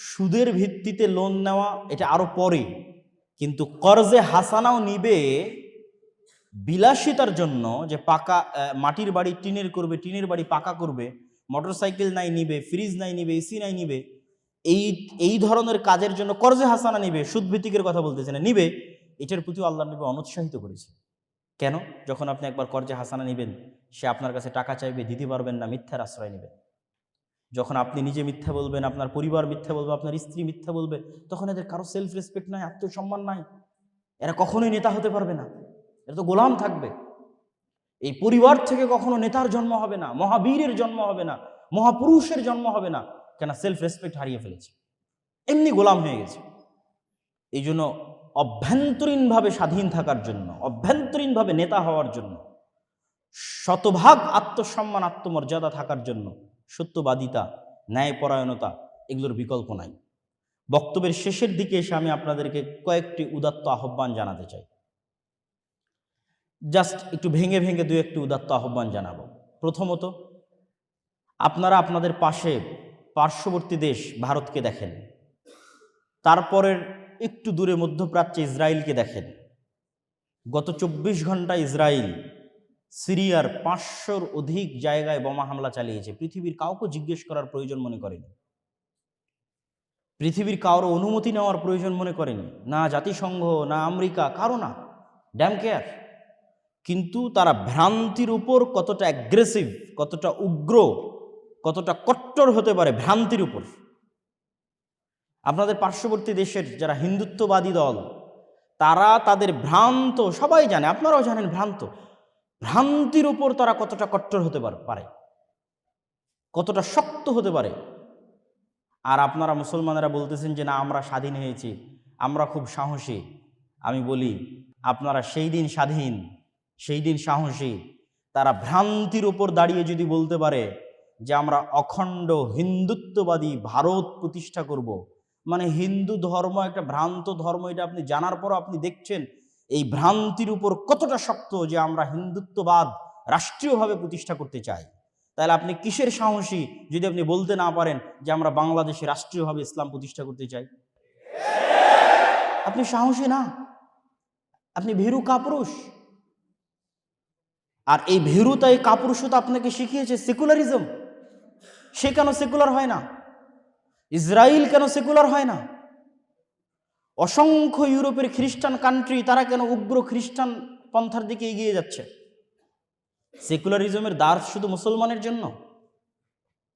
সুদের ভিত্তিতে লোন নেওয়া এটা আরো পরে, কিন্তু কর্জে হাসানাও নিবে বিলাসিতার জন্য, যে পাকা মাটির বাড়ি টিনের করবে, টিনের বাড়ি পাকা করবে, মোটরসাইকেল নাই নিবে, ফ্রিজ নাই নিবে, এসি নাই নিবে, এই ধরনের কাজের জন্য কর্জে হাসানা নিবে, সুদ ভিত্তিকের কথা বলতেছে না, নিবে। এটার প্রতি আল্লাহর নবী অনুৎসাহিত করেছে। কেন? যখন আপনি একবার কর্জে হাসানা নেবেন, সে আপনার কাছে টাকা চাইবে, দিতে পারবেন না, মিথ্যার আশ্রয় নেবেন। যখন আপনি নিজে মিথ্যা বলবেন, আপনার পরিবার মিথ্যা বলবে, আপনার স্ত্রী মিথ্যা বলবে, তখন এদের কারো সেলফ রেসপেক্ট নাই, আত্মসম্মান নাই, এরা কখনোই নেতা হতে পারবে না, এরা তো গোলাম থাকবে। এই পরিবার থেকে কখনো নেতার জন্ম হবে না, মহাবীরের জন্ম হবে না, মহাপুরুষের জন্ম হবে না। কেন? সেলফ রেসপেক্ট হারিয়ে ফেলেছে, এমনি গোলাম হয়ে গেছে। এই জন্য অভ্যন্তরীণভাবে স্বাধীন থাকার জন্য, অভ্যন্তরীণভাবে নেতা হওয়ার জন্য, শতভাগ আত্মসম্মান, আত্মমর্যাদা থাকার জন্য সত্যবাদিতা, ন্যায়পরায়ণতা এগুলোর বিকল্প নাই। বক্তব্যের শেষের দিকে এসে আমি আপনাদেরকে কয়েকটি উদাত্ত আহ্বান জানাতে চাই। জাস্ট একটু ভেঙে ভেঙে দু একটি উদাত্ত আহ্বান জানাবো। প্রথমত, আপনারা আপনাদের পার্শ্ববর্তী দেশ ভারতকে দেখেন, তারপরের একটু দূরে মধ্যপ্রাচ্যে ইসরায়েলকে দেখেন। গত 24 ঘন্টায় ইসরায়েল সিরিয়ার 500-র অধিক জায়গায় বোমা হামলা চালিয়েছে। পৃথিবীর কাউকে জিজ্ঞেস করার প্রয়োজন মনে করেনি, পৃথিবীর কারো অনুমতি নেওয়ার প্রয়োজন মনে করেনি, না জাতিসংঘ, না আমেরিকা, কারো না, ড্যাম কেয়ার। কিন্তু তারা ভ্রান্তির উপর কতটা অ্যাগ্রেসিভ, কতটা উগ্র, কতটা কট্টর হতে পারে ভ্রান্তির উপর। আপনাদের পার্শ্ববর্তী দেশের যারা হিন্দুত্ববাদী দল, তারা তাদের ভ্রান্ত, সবাই জানে, আপনারাও জানেন, ভ্রান্তির উপর তারা কতটা কট্টর হতে পারে, কতটা শক্ত হতে পারে। আর আপনারা মুসলমানেরা বলতেছেন যে না, আমরা স্বাধীন হয়েছি, আমরা খুব সাহসী। আমি বলি, আপনারা সেই দিন স্বাধীন, সেই দিন সাহসী, তারা ভ্রান্তির উপর দাঁড়িয়ে যদি বলতে পারে যে আমরা অখণ্ড হিন্দুত্ববাদী ভারত প্রতিষ্ঠা করব, মানে হিন্দু ধর্ম একটা ভ্রান্ত ধর্ম, এটা আপনি জানার পরও আপনি দেখছেন এই ভ্রান্তির উপর কতটা শক্ত যে আমরা হিন্দুত্ববাদ রাষ্ট্রীয়ভাবে প্রতিষ্ঠা করতে চাই। তাহলে আপনি কিসের সাহসী যদি আপনি বলতে না পারেন যে আমরা বাংলাদেশে রাষ্ট্রীয়ভাবে ইসলাম প্রতিষ্ঠা করতে চাই? আপনি সাহসী না, আপনি ভীরু কাপুরুষ। আর এই ভীরুতা, এই কাপুরুষতা আপনাকে শিখিয়েছে সেকুলারিজম। সে কেন সেকুলার হয় না? ইসরায়েল কেন সেকুলার হয় না? অসংখ্য ইউরোপের খ্রিস্টান কান্ট্রি, তারা কেন উগ্র খ্রিস্টান পন্থার দিকে এগিয়ে যাচ্ছে? সেকুলারিজমের দ্বার শুধু মুসলমানের জন্য,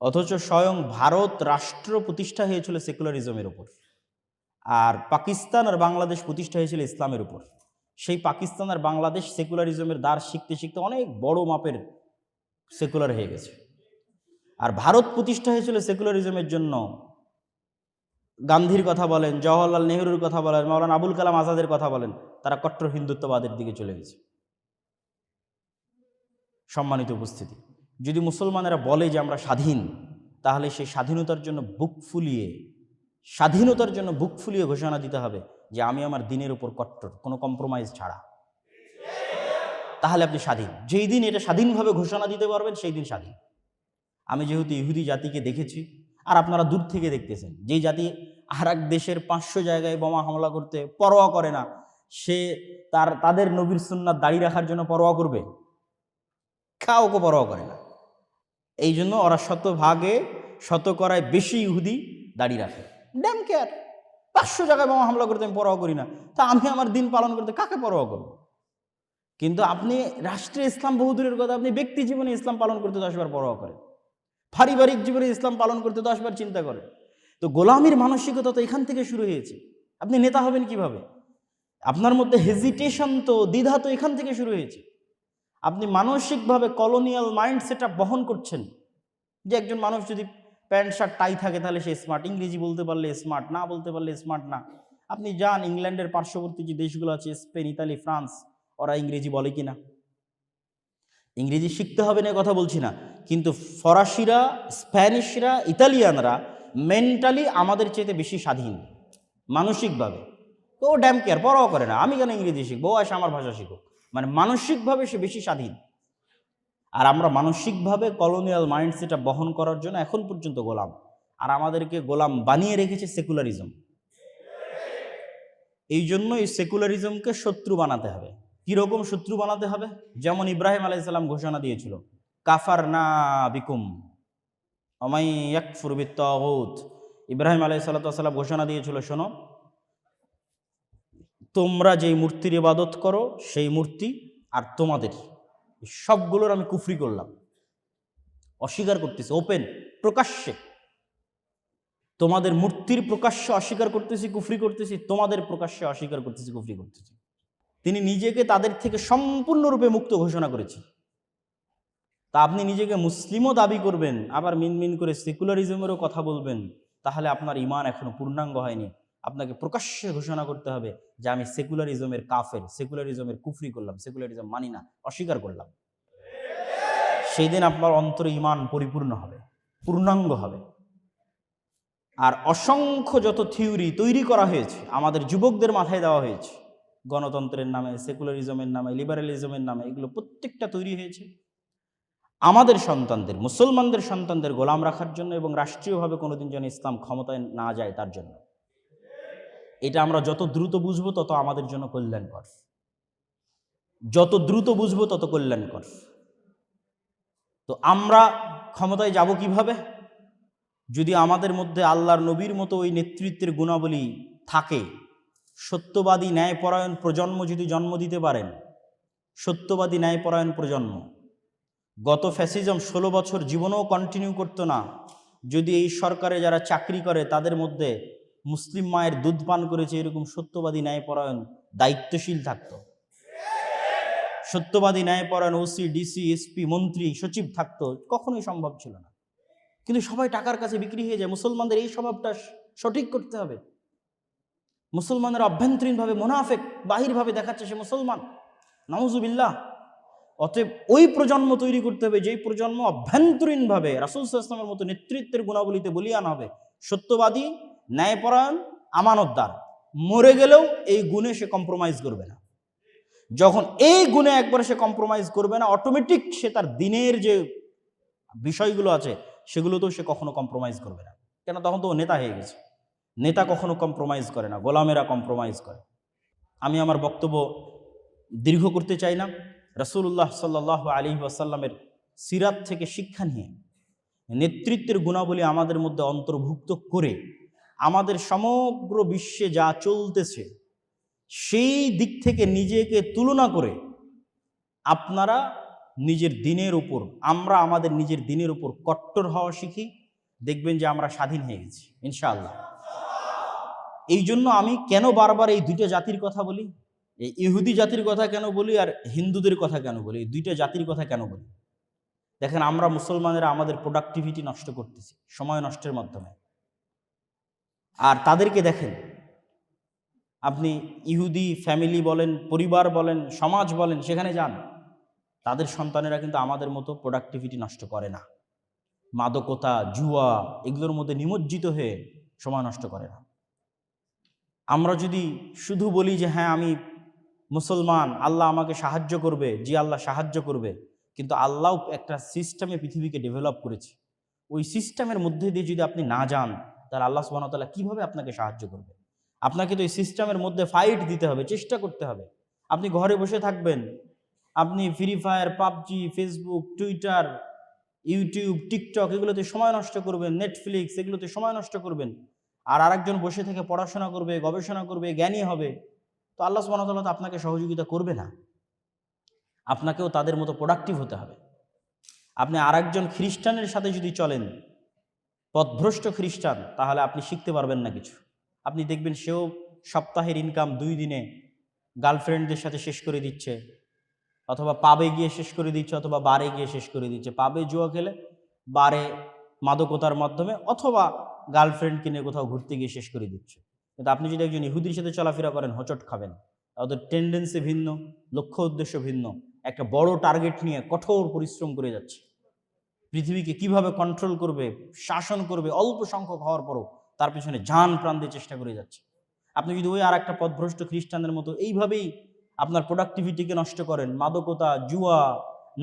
অথচ স্বয়ং ভারত রাষ্ট্র প্রতিষ্ঠা হয়েছিল সেকুলারিজমের উপর, আর পাকিস্তান আর বাংলাদেশ প্রতিষ্ঠা হয়েছিল ইসলামের উপর। সেই পাকিস্তান আর বাংলাদেশ সেকুলারিজমের দ্বার শিখতে শিখতে অনেক বড় মাপের সেকুলার হয়ে গেছে। আর ভারত প্রতিষ্ঠা হয়েছিল সেকুলারিজমের জন্য। গান্ধীর কথা বলেন, জওহরলাল নেহরুর কথা বলেন, মাওলানা আবুল কালাম আজাদের কথা বলেন, তারা কট্টর হিন্দুত্ববাদের দিকে চলে গেছে। সম্মানিত উপস্থিতি, যদি মুসলমানেরা বলে যে আমরা স্বাধীন, তাহলে সেই স্বাধীনতার জন্য বুক ফুলিয়ে ঘোষণা দিতে হবে যে আমি আমার দিনের উপর কট্টর, কোনো কম্প্রোমাইজ ছাড়া। তাহলে আপনি স্বাধীন। যেই দিন এটা স্বাধীনভাবে ঘোষণা দিতে পারবেন সেই দিন স্বাধীন। আমি যেহেতু ইহুদি জাতিকে দেখেছি, আর আপনারা দূর থেকে দেখতেছেন, যেই জাতি আর এক দেশের 500 জায়গায় বোমা হামলা করতে পরোয়া করে না, সে তাদের নবীর সুন্নাত দাঁড়িয়ে রাখার জন্য পরোয়া করবে? কাউকে পরোয়া করে না। এই জন্য ওরা শতকরায় বেশি ইহুদি দাঁড়িয়ে রাখে। ড্যাম কেয়ার, 500 জায়গায় বোমা হামলা করতে আমি পরোয়া করি না, তা আমি আমার দিন পালন করতে কাকে পরোয়া করবো? কিন্তু আপনি রাষ্ট্রে ইসলাম বহুদূরের কথা, আপনি ব্যক্তি জীবনে ইসলাম পালন করতে 10 বার পরোয়া করেন, পারিবারিক জীবনে ইসলাম পালন করতে 10 বার চিন্তা করেন। তো গোলামির মানসিকতা তো এখান থেকে শুরু হয়েছে। আপনি নেতা হবেন কিভাবে? আপনার মধ্যে হেজিটেশন তো, দ্বিধা তো এখান থেকে শুরু হয়েছে। আপনি মানসিকভাবে কলোনিয়াল মাইন্ড সেট বহন করছেন, যে একজন মানুষ যদি প্যান্ট শার্ট টাই থাকে তাহলে সে স্মার্ট, ইংরেজি বলতে পারলে স্মার্ট, না বলতে পারলে স্মার্ট না। আপনি যান ইংল্যান্ডের পার্শ্ববর্তী যে দেশগুলো আছে, স্পেন, ইতালি, ফ্রান্স, ওরা ইংরেজি বলে কিনা? ইংরেজি শিখতে হবে না কথা বলছি না, কিন্তু ফরাসিরা, স্প্যানিশরা, ইতালিয়ানরা মেন্টালি আমাদের চেয়ে বেশি স্বাধীন মানসিকভাবে। তো ও ড্যাম কেয়ার, পরোয়া করে না আমি কেন ইংরেজি শিখবো, আসে আমার ভাষা শিখো। মানে মানসিকভাবে সে বেশি স্বাধীন। আর আমরা মানসিকভাবে কলোনিয়াল মাইন্ডসেট বহন করার জন্য এখন পর্যন্ত গোলাম, আর আমাদেরকে গোলাম বানিয়ে রেখেছে সেকুলারিজম। এই জন্য এই সেকুলারিজমকে শত্রু বানাতে হবে। কিরকম শত্রু বানাতে হবে? যেমন ইব্রাহিম আলাইহিস সালাম ঘোষণা দিয়েছিল, কাফারনা বিকুম ওয়া ইয়াকফুর বিত্তাগুত। ইব্রাহিম আলাইহিস সালাম ঘোষণা দিয়েছিল, শোনো, তোমরা যেই মূর্তির ইবাদত করো সেই মূর্তি আর তোমাদের সবগুলোর আমি কুফরি করলাম, অস্বীকার করতেছি, ওপেন প্রকাশ্যে। তোমাদের মূর্তির প্রকাশ্যে অস্বীকার করতেছি, কুফরি করতেছি, তোমাদের প্রকাশ্যে অস্বীকার করতেছি, কুফরি করতেছি। তিনি নিজেকে তাদের থেকে সম্পূর্ণরূপে মুক্ত ঘোষণা করেছেন। তা আপনি নিজেকে মুসলিমও দাবি করবেন, আবার মিনমিন করে সেকুলারিজমেরও কথা বলবেন, তাহলে আপনার ঈমান এখনো পূর্ণাঙ্গ হয়নি। আপনাকে প্রকাশ্যে ঘোষণা করতে হবে যে আমি সেকুলারিজমের কাফের, সেকুলারিজমের কুফরি করলাম, সেকুলারিজম মানি না, অস্বীকার করলাম। সেই দিন আপনার অন্তরে ঈমান পরিপূর্ণ হবে, পূর্ণাঙ্গ হবে। আর অসংখ্য যত থিওরি তৈরি করা হয়েছে, আমাদের যুবকদের মাথায় দেওয়া হয়েছে, গণতন্ত্রের নামে, সেকুলারিজমের নামে, লিবারালিজমের নামে, এগুলো প্রত্যেকটা তৈরি হয়েছে আমাদের সন্তানদের, মুসলমানদের সন্তানদের গোলাম রাখার জন্য, এবং রাষ্ট্রীয়ভাবে কোনোদিন যেন ইসলাম ক্ষমতায় না যায় তার জন্য। এটা আমরা যত দ্রুত বুঝবো তত আমাদের জন্য কল্যাণকর, যত দ্রুত বুঝবো তত কল্যাণকর। তো আমরা ক্ষমতায় যাব কিভাবে? যদি আমাদের মধ্যে আল্লাহর নবীর মতো ওই নেতৃত্বের গুণাবলী থাকে, সত্যবাদী ন্যায়পরায়ণ প্রজন্ম যদি জন্ম দিতে পারেন, সত্যবাদী ন্যায়পরায়ণ প্রজন্ম, গত ফ্যাসিজম 16 বছর জীবনেও কন্টিনিউ করতো না যদি এই সরকারে যারা চাকরি করে তাদের মধ্যে মুসলিম মায়ের দুধ পান করেছে এরকম সত্যবাদী ন্যায়পরায়ণ দায়িত্বশীল থাকতো, সত্যবাদী ন্যায়পরায়ণ ওসি, ডিসি, এসপি, মন্ত্রী, সচিব থাকতো, কখনোই সম্ভব ছিল না। কিন্তু সবাই টাকার কাছে বিক্রি হয়ে যায়। মুসলমানদের এই স্বভাবটা সঠিক করতে হবে। মুসলমানের অভ্যন্তরীণভাবে মুনাফেক, বাহিরভাবে দেখাচ্ছে সে মুসলমান, নাউজুবিল্লাহ। অতএব ওই প্রজন্ম তৈরি করতে হবে যেই প্রজন্ম অভ্যন্তরীণভাবে রাসূল সাল্লাল্লাহু আলাইহি ওয়াসাল্লামের মতো নেতৃত্বের গুণাবলীতে বলীয়ান হবে, সত্যবাদী, ন্যায়পরায়ণ, আমানতদার। মরে গেলেও এই গুণে সে কম্প্রোমাইজ করবে না। যখন এই গুণে একবার সে কম্প্রোমাইজ করবে না, অটোমেটিক সে তার দিনের যে বিষয়গুলো আছে সেগুলোতেও সে কখনো কম্প্রোমাইজ করবে না। কেন? তখন তো ও নেতা হয়ে গেছে। নেতা কখনো কম্প্রোমাইজ করে না, গোলামেরা কম্প্রোমাইজ করে। আমি আমার বক্তব্য দীর্ঘ করতে চাই না। রাসূলুল্লাহ সাল্লাল্লাহু আলাইহি ওয়াসাল্লামের সিরাত থেকে শিক্ষা নিয়ে নেতৃত্বের গুণাবলী আমাদের মধ্যে অন্তর্ভুক্ত করে আমাদের সমগ্র বিশ্বে যা চলতেছে সেই দিক থেকে নিজেকে তুলনা করে আপনারা নিজের দিনের উপর, আমরা আমাদের নিজের দিনের উপর কট্টর হওয়া শিখি, দেখবেন যে আমরা স্বাধীন হয়ে গেছি ইনশাআল্লাহ। এই জন্য আমি কেন বারবার এই দুইটা জাতির কথা বলি, এই ইহুদি জাতির কথা কেন বলি আর হিন্দুদের কথা কেন বলি, এই দুইটা জাতির কথা কেন বলি? দেখেন, আমরা মুসলমানেরা আমাদের প্রোডাক্টিভিটি নষ্ট করতেছি সময় নষ্টের মাধ্যমে। আর তাদেরকে দেখেন, আপনি ইহুদি ফ্যামিলি বলেন, পরিবার বলেন, সমাজ বলেন, সেখানে যান, তাদের সন্তানেরা কিন্তু আমাদের মতো প্রোডাক্টিভিটি নষ্ট করে না। মাদকতা, জুয়া এগুলোর মধ্যে নিমজ্জিত হয়ে সময় নষ্ট করে না। আমরা যদি শুধু বলি যে হ্যাঁ আমি মুসলমান, আল্লাহ আমাকে সাহায্য করবে, জি আল্লাহ সাহায্য করবে, কিন্তু আল্লাহ একটা সিস্টেমে পৃথিবীকে ডেভেলপ করেছে, ওই সিস্টেমের মধ্যে দিয়ে যদি আপনি না যান, তাহলে আল্লাহ সুবহানাহু ওয়া তাআলা কিভাবে আপনাকে সাহায্য করবে? আপনাকে তো এই সিস্টেমের মধ্যে ফাইট দিতে হবে, চেষ্টা করতে হবে। আপনি ঘরে বসে থাকবেন, আপনি free fire, PUBG, Facebook, Twitter, YouTube, TikTok এগুলোতে সময় নষ্ট করবেন, নেটফ্লিক্স এগুলোতে সময় নষ্ট করবেন, আর আরেকজন বসে থেকে পড়াশোনা করবে, গবেষণা করবে, জ্ঞানী হবে, তো আল্লাহ সুবহানাহু ওয়া তাআলা তো আপনাকে সহযোগিতা করবে না। আপনাকেও তাদের মতো প্রোডাক্টিভ হতে হবে। আপনি আরেকজন খ্রিস্টানের সাথে যদি চলেন, পথভ্রষ্ট খ্রিস্টান, তাহলে আপনি শিখতে পারবেন না কিছু। আপনি দেখবেন সেও সপ্তাহের ইনকাম 2 দিনে গার্লফ্রেন্ডদের সাথে শেষ করে দিচ্ছে, অথবা পাবে গিয়ে শেষ করে দিচ্ছে, অথবা বারে গিয়ে শেষ করে দিচ্ছে। পাবে জুয়া খেলে, বারে মাদকতার মাধ্যমে, অথবা গার্লফ্রেন্ড কিনে কোথাও ঘুরতে গিয়ে শেষ করে দিচ্ছে। কিন্তু আপনি যদি একজন ইহুদির সাথে চলাফেরা করেন, হোঁচট খাবেন। ওদের টেন্ডেন্সি ভিন্ন, লক্ষ্য উদ্দেশ্য ভিন্ন, একটা বড় টার্গেট নিয়ে কঠোর পরিশ্রম করে যাচ্ছে। পৃথিবীকে কিভাবে কন্ট্রোল করবে, শাসন করবে, অল্প সংখ্যক হওয়ার পরও তার পিছনে জান প্রাণ দিয়ে চেষ্টা করে যাচ্ছে। আপনি যদি ওই আর একটা পথভ্রষ্ট খ্রিস্টানদের মতো এইভাবেই আপনার প্রোডাক্টিভিটিকে নষ্ট করেন, মাদকতা, জুয়া,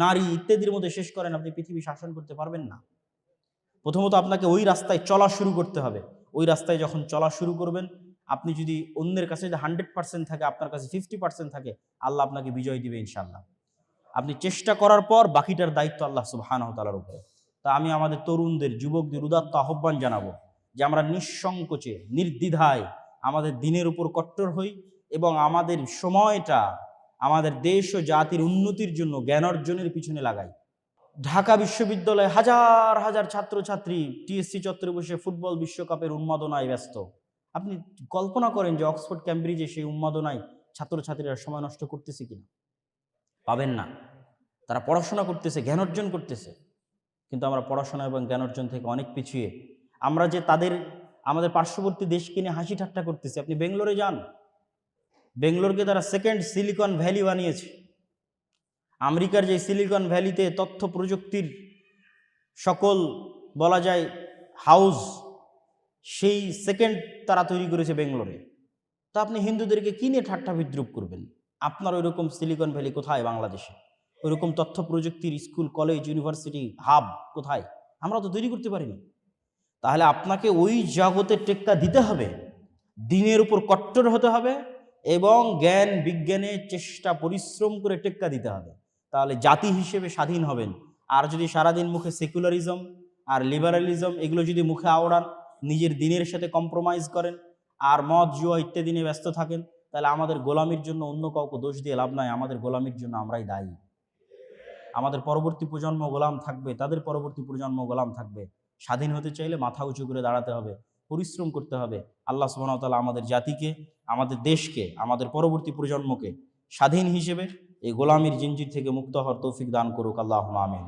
নারী ইত্যাদির মধ্যে শেষ করেন, আপনি পৃথিবী শাসন করতে পারবেন না। প্রথমত আপনাকে ওই রাস্তায় চলা শুরু করতে হবে। ওই রাস্তায় যখন চলা শুরু করবেন, আপনি যদি অন্যের কাছে যদি 100% থাকে, আপনার কাছে 50% থাকে, আল্লাহ আপনাকে বিজয় দিবে ইনশাআল্লাহ। আপনি চেষ্টা করার পর বাকিটার দায়িত্ব আল্লাহ সুবহানাহু ওয়া তাআলার উপরে। তা আমি আমাদের তরুণদের, যুবকদের উদাত্ত আহ্বান জানাবো যে আমরা নিঃসংকোচে, নির্দ্বিধায় আমাদের দিনের উপর কট্টর হই, এবং আমাদের সময়টা আমাদের দেশ ও জাতির উন্নতির জন্য জ্ঞান অর্জনের পিছনে লাগাই। ঢাকা বিশ্ববিদ্যালয়ে হাজার হাজার ছাত্রছাত্রী টিএসসি চত্বরে বসে ফুটবল বিশ্বকাপের উন্মাদনায় ব্যস্ত। আপনি কল্পনা করেন যে অক্সফোর্ড ক্যামব্রিজে সেই উন্মাদনায় ছাত্রছাত্রীরা সময় নষ্ট করতেছে কিনা? পাবেন না। তারা পড়াশোনা করতেছে, জ্ঞান অর্জন করতেছে, কিন্তু আমরা পড়াশোনা এবং জ্ঞান অর্জন থেকে অনেক পিছিয়ে। আমরা যে আমাদের পার্শ্ববর্তী দেশকে নিয়ে হাসি ঠাট্টা করতেছি। আপনি বেঙ্গলোরে যান, বেঙ্গলোরকে তারা সেকেন্ড সিলিকন ভ্যালি বানিয়েছে। আমেরিকার যে সিলিকন ভ্যালিতে তথ্য প্রযুক্তির সকল বলা যায় হাউস, সেই সেকেন্ড তারা তৈরি করেছে বেঙ্গলোরে। তা আপনি হিন্দুদেরকে কি নিয়ে ঠাট্টা বিদ্রুপ করবেন? আপনার ওইরকম সিলিকন ভ্যালি কোথায় বাংলাদেশে? ওইরকম তথ্য প্রযুক্তির স্কুল, কলেজ, ইউনিভার্সিটি, হাব কোথায়? আমরা তো তৈরি করতে পারিনি। তাহলে আপনাকে ওই জগতে টেক্কা দিতে হবে, দিনের উপর কট্টর হতে হবে, এবং জ্ঞান বিজ্ঞানে চেষ্টা পরিশ্রম করে টেক্কা দিতে হবে। তাহলে জাতি হিসেবে স্বাধীন হবেন। আর যদি সারাদিন মুখে সেকুলারিজম আর লিবারালিজম এগুলো যদি মুখে আওড়ান, নিজের দিনের সাথে কম্প্রোমাইজ করেন, আর মদ জুয়া ইত্যাদি নিয়ে ব্যস্ত থাকেন, তাহলে আমাদের গোলামির জন্য অন্য কাউকে দোষ দিয়ে লাভ নাই। আমাদের গোলামির জন্য আমরাই দায়ী। আমাদের পরবর্তী প্রজন্ম গোলাম থাকবে, তাদের পরবর্তী প্রজন্ম গোলাম থাকবে। স্বাধীন হতে চাইলে মাথা উঁচু করে দাঁড়াতে হবে, পরিশ্রম করতে হবে। আল্লাহ সুবহানাহু ওয়া তাআলা আমাদের জাতিকে, আমাদের দেশকে, আমাদের পরবর্তী প্রজন্মকে স্বাধীন হিসেবে এই গোলামির জিনজির থেকে মুক্ত হওয়ার তৌফিক দান করুক। আল্লাহুম্মা আমিন।